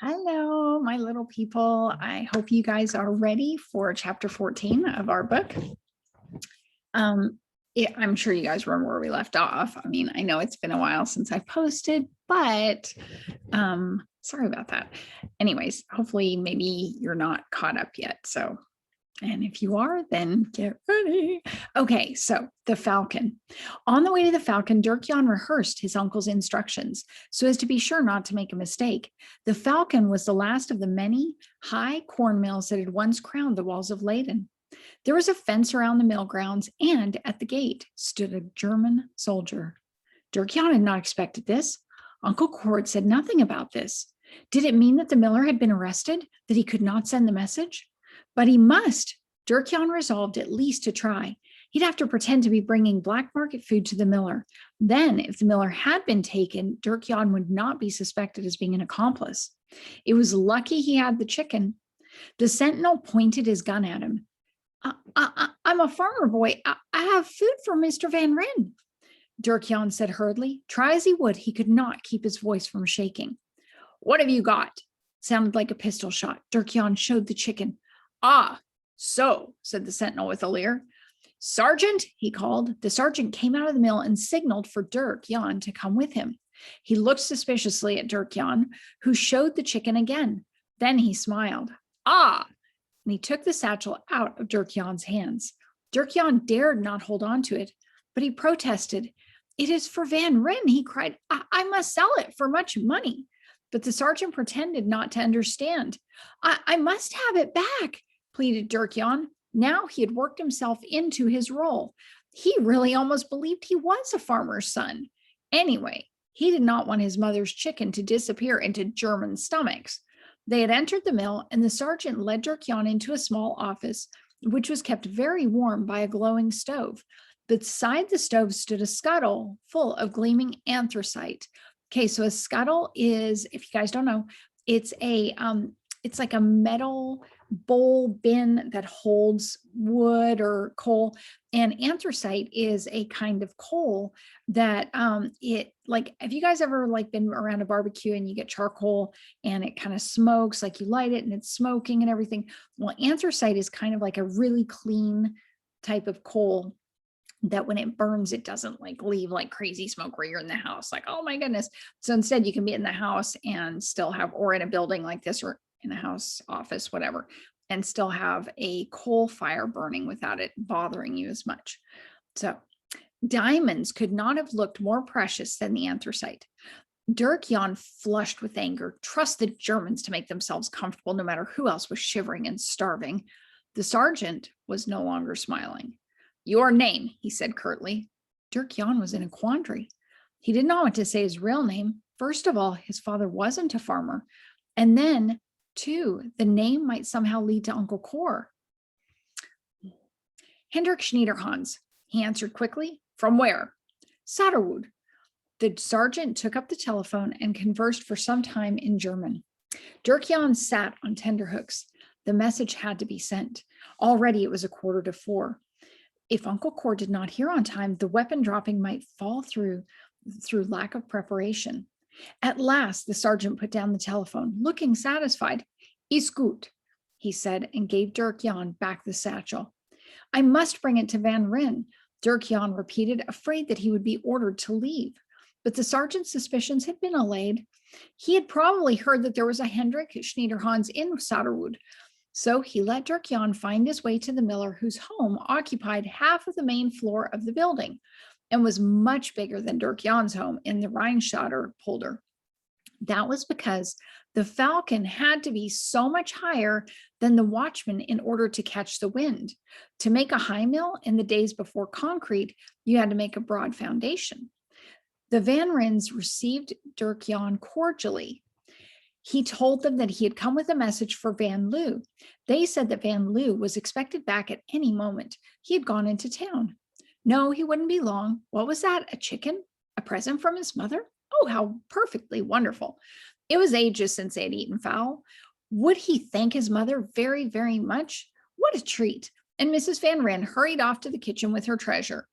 Hello, my little people. I hope you guys are ready for chapter 14 of our book. I'm sure you guys remember where we left off. I mean, I know it's been a while since I posted, but sorry about that. Anyways, hopefully maybe you're not caught up yet. And if you are, then get ready. Okay, so the Falcon. On the way to the Falcon, Dirk-Jan rehearsed his uncle's instructions so as to be sure not to make a mistake. The Falcon was the last of the many high corn mills that had once crowned the walls of Leyden. There was a fence around the mill grounds, and at the gate stood a German soldier. Dirk-Jan had not expected this. Uncle Cord said nothing about this. Did it mean that the miller had been arrested, that he could not send the message? But he must. Dirk-Jan resolved at least to try. He'd have to pretend to be bringing black market food to the miller. Then, if the miller had been taken, Dirk-Jan would not be suspected as being an accomplice. It was lucky he had the chicken. The sentinel pointed his gun at him. I'm a farmer boy. I have food for Mr. Van Ryn. Dirk-Jan said hurriedly. Try as he would, he could not keep his voice from shaking. What have you got? Sounded like a pistol shot. Dirk-Jan showed the chicken. Ah, so, said the sentinel with a leer. Sergeant, he called. The sergeant came out of the mill and signaled for Dirk-Jan to come with him. He looked suspiciously at Dirk-Jan, who showed the chicken again. Then he smiled. Ah, and he took the satchel out of Dirk-Jan's hands. Dirk-Jan dared not hold on to it, but he protested. It is for Van Ryn, he cried. I must sell it for much money. But the sergeant pretended not to understand. I must have it back, pleaded Dirk-Jan. Now he had worked himself into his role. He really almost believed he was a farmer's son. Anyway, he did not want his mother's chicken to disappear into German stomachs. They had entered the mill, and the sergeant led Dirk-Jan into a small office, which was kept very warm by a glowing stove. Beside the stove stood a scuttle full of gleaming anthracite. Okay, so a scuttle is, if you guys don't know, it's like a metal bowl bin that holds wood or coal, and anthracite is a kind of coal that it, like, have you guys ever like been around a barbecue and you get charcoal and it kind of smokes, like you light it and it's smoking and everything? Well, anthracite is kind of like a really clean type of coal that when it burns, it doesn't like leave like crazy smoke where you're in the house, like, oh my goodness. So instead you can be in the house and still have, or in a building like this, or in a house, office, whatever, and still have a coal fire burning without it bothering you as much. So diamonds could not have looked more precious than the anthracite. Dirk-Jan flushed with anger. Trust the Germans to make themselves comfortable no matter who else was shivering and starving. The sergeant was no longer smiling. Your name, he said curtly. Dirk-Jan was in a quandary. He did not want to say his real name. First of all, his father wasn't a farmer. And then, too, the name might somehow lead to Uncle Cor. Hendrik Schneiderhans, he answered quickly. From where? Saterwood. The sergeant took up the telephone and conversed for some time in German. Dirk-Jan sat on tenterhooks. The message had to be sent. Already it was 3:45. If Uncle Cord did not hear on time, the weapon dropping might fall through lack of preparation. At last, the sergeant put down the telephone, looking satisfied. Ist gut, he said, and gave Dirk-Jan back the satchel. I must bring it to Van Ryn, Dirk-Jan repeated, afraid that he would be ordered to leave. But the sergeant's suspicions had been allayed. He had probably heard that there was a Hendrik Schneiderhans in Saterwood. So he let Dirk-Jan find his way to the miller, whose home occupied half of the main floor of the building and was much bigger than Dirk-Jan's home in the Rheinstatter polder. That was because the Falcon had to be so much higher than the Watchman in order to catch the wind. To make a high mill in the days before concrete, you had to make a broad foundation. The Van Ryns received Dirk-Jan cordially. He told them that he had come with a message for Van Loo. They said that Van Loo was expected back at any moment. He had gone into town. No, he wouldn't be long. What was that? A chicken? A present from his mother? Oh, how perfectly wonderful. It was ages since they had eaten fowl. Would he thank his mother very, very much? What a treat. And Mrs. Van Ryn hurried off to the kitchen with her treasure.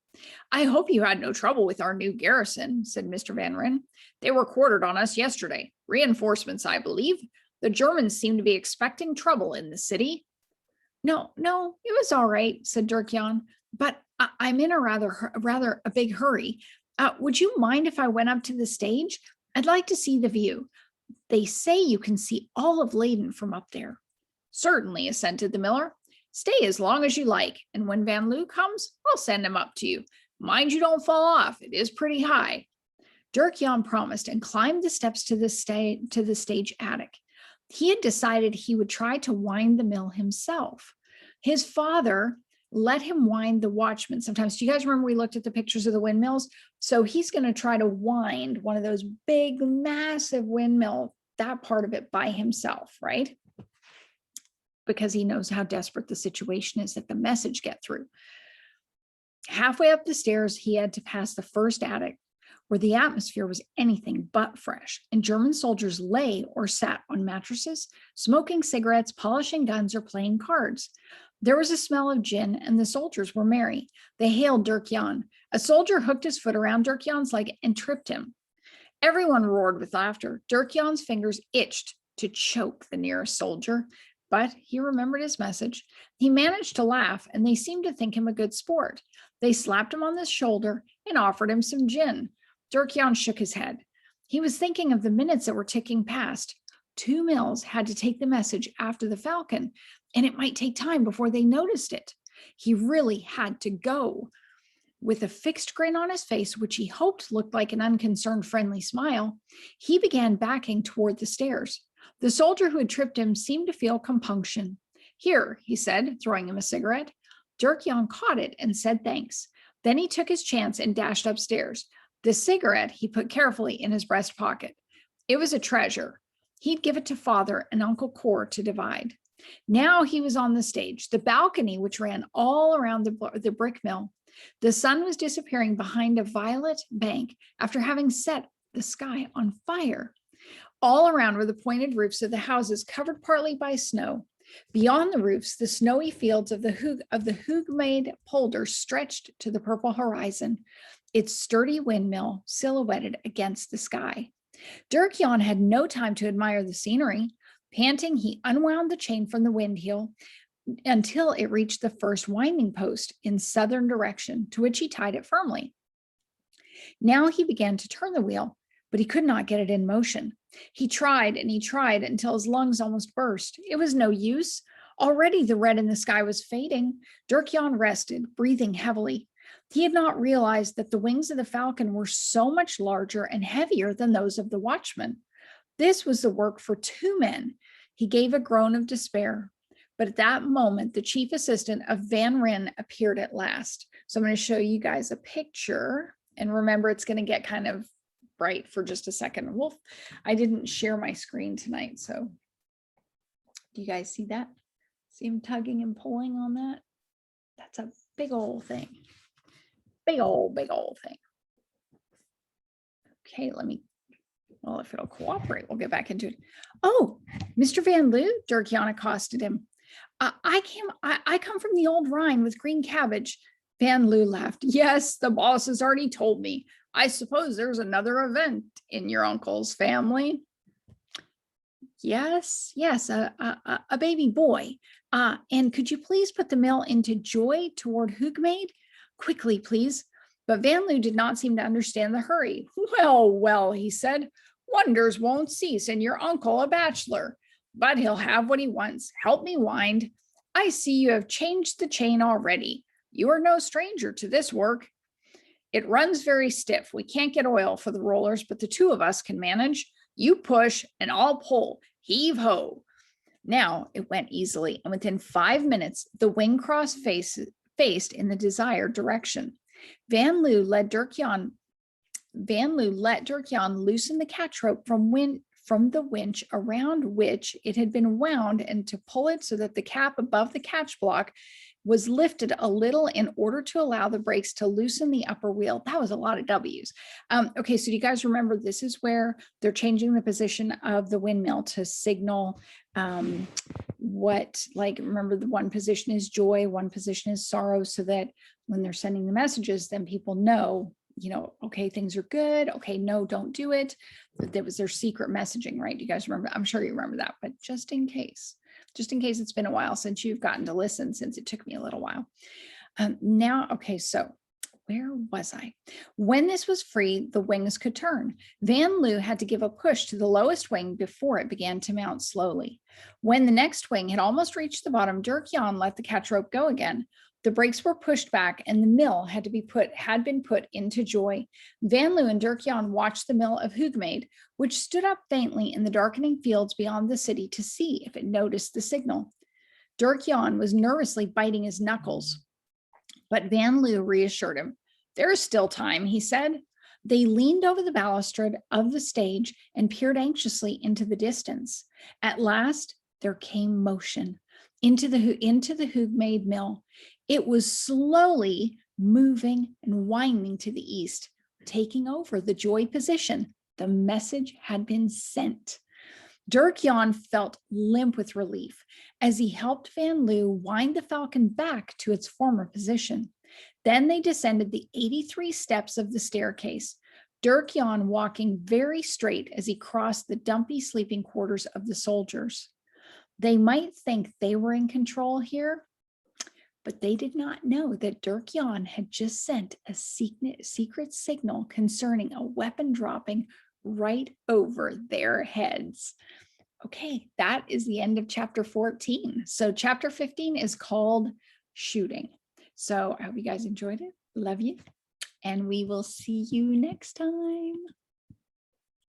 I hope you had no trouble with our new garrison, said Mr. Van Ryn. They were quartered on us yesterday. Reinforcements, I believe. The Germans seem to be expecting trouble in the city. No, it was all right, said Dirk-Jan, but I'm in a rather a big hurry. Would you mind if I went up to the stage? I'd like to see the view. They say you can see all of Leyden from up there. Certainly, assented the miller. Stay as long as you like, and when Van Loo comes, I'll send him up to you. Mind you don't fall off. It is pretty high. Dirk-Jan promised and climbed the steps to the stage attic. He had decided he would try to wind the mill himself. His father let him wind the Watchman. Sometimes, do you guys remember we looked at the pictures of the windmills? So he's going to try to wind one of those big, massive windmill, that part of it by himself, right? Because he knows how desperate the situation is that the message get through. Halfway up the stairs, he had to pass the first attic, where the atmosphere was anything but fresh, and German soldiers lay or sat on mattresses, smoking cigarettes, polishing guns, or playing cards. There was a smell of gin, and the soldiers were merry. They hailed Dirk-Jan. A soldier hooked his foot around Dirk-Jan's leg and tripped him. Everyone roared with laughter. Dirk-Jan's fingers itched to choke the nearest soldier, but he remembered his message. He managed to laugh, and they seemed to think him a good sport. They slapped him on the shoulder and offered him some gin. Dirk-Jan shook his head. He was thinking of the minutes that were ticking past. 2 mills had to take the message after the Falcon, and it might take time before they noticed it. He really had to go. With a fixed grin on his face, which he hoped looked like an unconcerned, friendly smile, he began backing toward the stairs. The soldier who had tripped him seemed to feel compunction. Here, he said, throwing him a cigarette. Dirk-Jan caught it and said thanks. Then he took his chance and dashed upstairs. The cigarette he put carefully in his breast pocket. It was a treasure. He'd give it to Father and Uncle Cor to divide. Now he was on the stage, the balcony which ran all around the brick mill. The sun was disappearing behind a violet bank after having set the sky on fire. All around were the pointed roofs of the houses covered partly by snow. Beyond the roofs, the snowy fields of the Hoogmade polder stretched to the purple horizon, its sturdy windmill silhouetted against the sky. Dirk-Jan had no time to admire the scenery. Panting, he unwound the chain from the windheel until it reached the first winding post in southern direction, to which he tied it firmly. Now he began to turn the wheel, but he could not get it in motion. He tried and he tried until his lungs almost burst. It was no use. Already the red in the sky was fading. Dirk-Jan rested, breathing heavily. He had not realized that the wings of the Falcon were so much larger and heavier than those of the Watchman. This was the work for 2 men. He gave a groan of despair. But at that moment, the chief assistant of Van Ryn appeared at last. So I'm going to show you guys a picture. And remember, it's going to get kind of bright for just a second. Well, I didn't share my screen tonight. So do you guys see that? See him tugging and pulling on that? That's a big old thing. Big old thing. Okay, well, if it'll cooperate, we'll get back into it. Oh, Mr. Van Loo, Dirk-Jan accosted him. I come from the old Rhine with green cabbage. Van Loo laughed. Yes, the boss has already told me. I suppose there's another event in your uncle's family. Yes, a baby boy. And could you please put the mill into joy toward Hoogmade? Quickly, please. But Van Loo did not seem to understand the hurry. Well, he said, wonders won't cease, and your uncle a bachelor. But he'll have what he wants. Help me wind. I see you have changed the chain already. You are no stranger to this work. It runs very stiff. We can't get oil for the rollers, but the 2 of us can manage. You push and I'll pull. Heave ho. Now it went easily, and within 5 minutes, the wing cross faced in the desired direction. Van Loo let Dirk-Jan loosen the catch rope from the winch around which it had been wound, and to pull it so that the cap above the catch block was lifted a little in order to allow the brakes to loosen the upper wheel. That was a lot of W's. Okay, so do you guys remember this is where they're changing the position of the windmill to signal remember the one position is joy, one position is sorrow, so that when they're sending the messages, then people know okay, things are good. Okay, no, don't do it. But there was their secret messaging, right? You guys remember? I'm sure you remember that, but just in case it's been a while since you've gotten to listen, since it took me a little while. Now, okay, so where was I? When this was free, the wings could turn. Van Loo had to give a push to the lowest wing before it began to mount slowly. When the next wing had almost reached the bottom, Dirk Jan let the catch rope go again. The brakes were pushed back and the mill had been put into joy. Van Loo and Dirk Jan watched the mill of Hoogmade, which stood up faintly in the darkening fields beyond the city, to see if it noticed the signal. Dirk Jan was nervously biting his knuckles, but Van Loo reassured him. There is still time, he said. They leaned over the balustrade of the stage and peered anxiously into the distance. At last, there came motion into the Hoogmade mill. It was slowly moving and winding to the east, taking over the joy position. The message had been sent. Dirk Jan felt limp with relief as he helped Van Loo wind the Falcon back to its former position. Then they descended the 83 steps of the staircase, Dirk Jan walking very straight as he crossed the dumpy sleeping quarters of the soldiers. They might think they were in control here, but they did not know that Dirk Jan had just sent a secret signal concerning a weapon dropping right over their heads. Okay, that is the end of chapter 14. So chapter 15 is called Shooting. So I hope you guys enjoyed it. Love you. And we will see you next time.